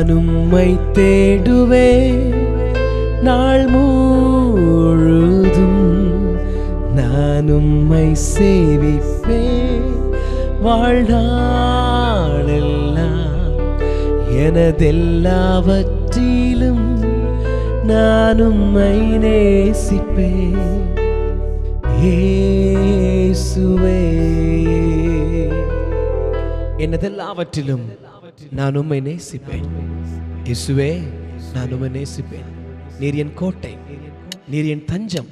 நான் உம்மை தேடுவேன் நாள் முழுதும், நான் உம்மை சேவிப்பேன் வாழ்நாளெல்லாம். எனதெல்லாவற்றிலும் நான் உம்மை நேசிப்பேன் இயேசுவே. எனதெல்லாவற்றிலும் நான் உம்மை நேசிப்பேன் இயேசுவே, நான் உம்மை நேசிப்பேன். நீர் என் கோட்டை, நீர் என் தஞ்சம்,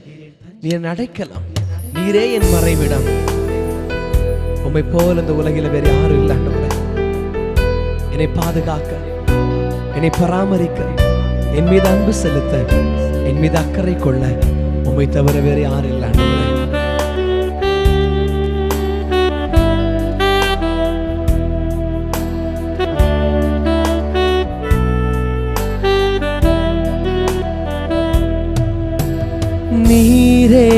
நீர் என் அடைக்கலம், நீரே என் மறைவிடம். உம்மை போல இந்த உலகில வேறு யாரும் இல்லை ஆண்டவரே. என்னை பாதுகாக்க, என்னை பராமரிக்க, என் மீது அன்பு செலுத்த, என் மீது அக்கறை கொள்ள உம்மை தவிர வேறு யாரும் இல்லை ஆண்டவரே. நீரே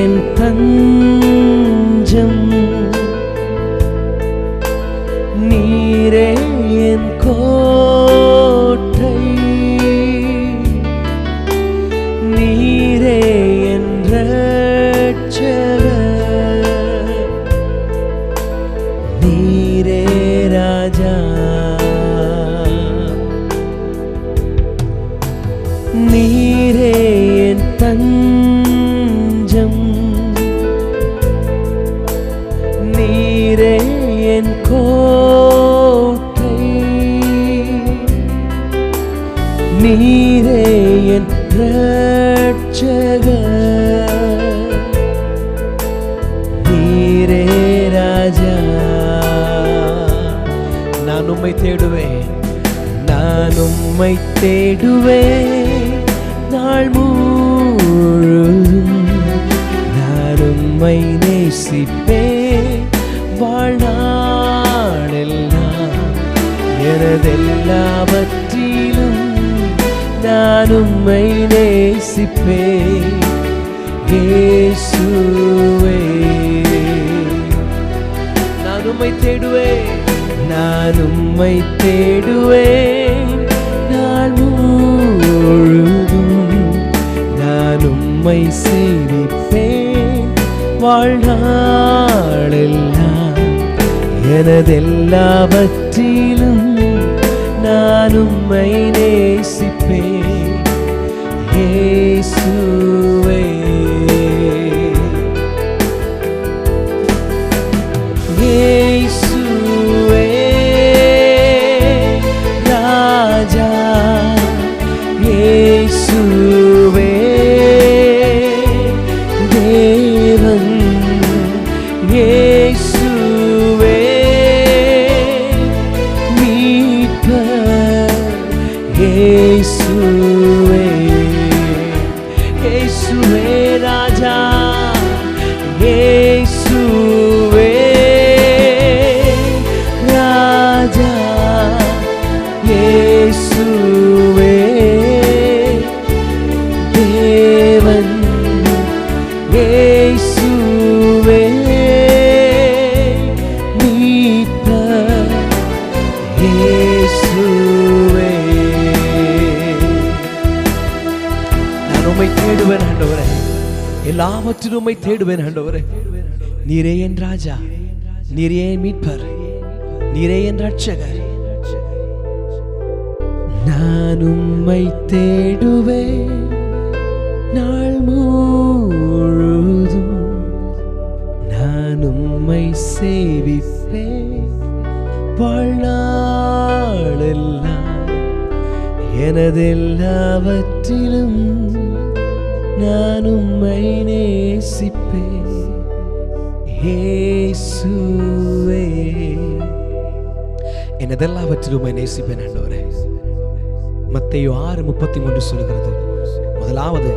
என் தஞ்சம், நீரே என் கோட்டை, நீரே என் இரட்சகர், நீரே ராஜா, நீரே என் தஞ்சம், நீரே என் கோட்டை, நீரே என் இரட்சகர், நீரே ராஜா. நான் உம்மை தேடுவேன், நான் உம்மை தேடுவேன் நாள் முழுதும், நான் உம்மை நேசிப்பேன் வாழ்நாளெல்லாம். எனதெல்லாவற்றிலும் நான் உம்மை நேசிப்பேன் இயேசுவே. நான் உம்மை தேடுவேன், நான் உம்மை தேடுவேன் நாள் முழுதும், நான் உம்மை சேவிப்பேன் வாழ்நாளெல்லாம். எனதெல்லாவற்றிலும் நான் உம்மை நேசிப்பேன் இயேசுவே. இயேசுவே ராஜா, இயேசுவே தேவன், இயேசுவே மீட்பர், இயேசுவே, இயேசுவே ராஜா, இயேசுவே ராஜா, இயேசுவே தேவன், இயேசுவே மீட்பர், இயேசுவே. நான் உம்மை தேடுவேன் ஆண்டவரே, எல்லாவற்றிலும் உம்மை தேடுவேன் ஆண்டவரே. நீரே என் ராஜா, நீரே என் மீட்பர், நீரே என் இரட்சகர். நான் உம்மை தேடுவேன் நாள் முழுதும், நான் உம்மை சேவிப்பேன் வாழ்நாளெல்லாம். எனதெல்லாவற்றிலும் நான் உம்மை நேசிப்பேன் இயேசுவே. எனதெல்லாவற்றிலும் உம்மை நேசிப்பேன் ஆண்டவரே. மத்தேயு 6:33 சொல்கிறது, முதலாவது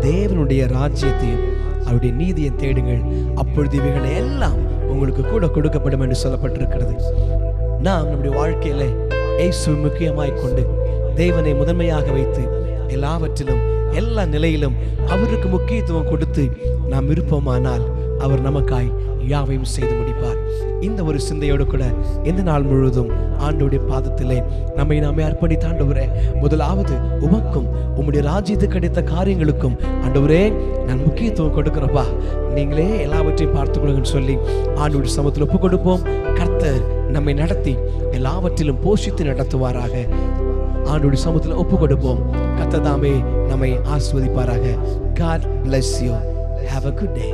தேவனுடைய ராஜ்யத்தையும் அவருடைய நீதியை தேடுங்கள், அப்பொழுது இவைகளை எல்லாம் உங்களுக்கு கூட கொடுக்கப்படும் என்று சொல்லப்பட்டிருக்கிறது. நாம் நம்முடைய வாழ்க்கையில இயேசுவை முக்கியமாய் கொண்டு தேவனை முதன்மையாக வைத்து எல்லாவற்றிலும் எல்லா நிலையிலும் அவருக்கு முக்கியத்துவம் கொடுத்து நாம் இருப்போமானால் அவர் நமக்காய் யாவையும் செய்து முடிப்பார். இந்த ஒரு சிந்தையோடு கூட இந்த நாள் முழுவதும் ஆண்டவருடைய பாதத்திலே நம்மை நாமே அர்ப்பணித்து, ஆண்டவரே, முதலாவது உமக்கும் உம்முடைய ராஜ்யத்துக்கு கிடைத்த காரியங்களுக்கும் ஆண்டவரே நான் முக்கியத்துவம் கொடுக்கிறப்பா, நீங்களே எல்லாவற்றையும் பார்த்துக்கொள்ளுங்கன்னு சொல்லி ஆண்டவருடைய சமூகத்தில் ஒப்பு கொடுப்போம். கர்த்தர் நம்மை நடத்தி எல்லாவற்றிலும் போஷித்து நடத்துவாராக. ஆண்டவருடைய சமூகத்தில் ஒப்பு கொடுப்போம். கர்த்தர் தாமே நம்மை ஆசீர்வதிப்பாராக. God bless you. Have a good day.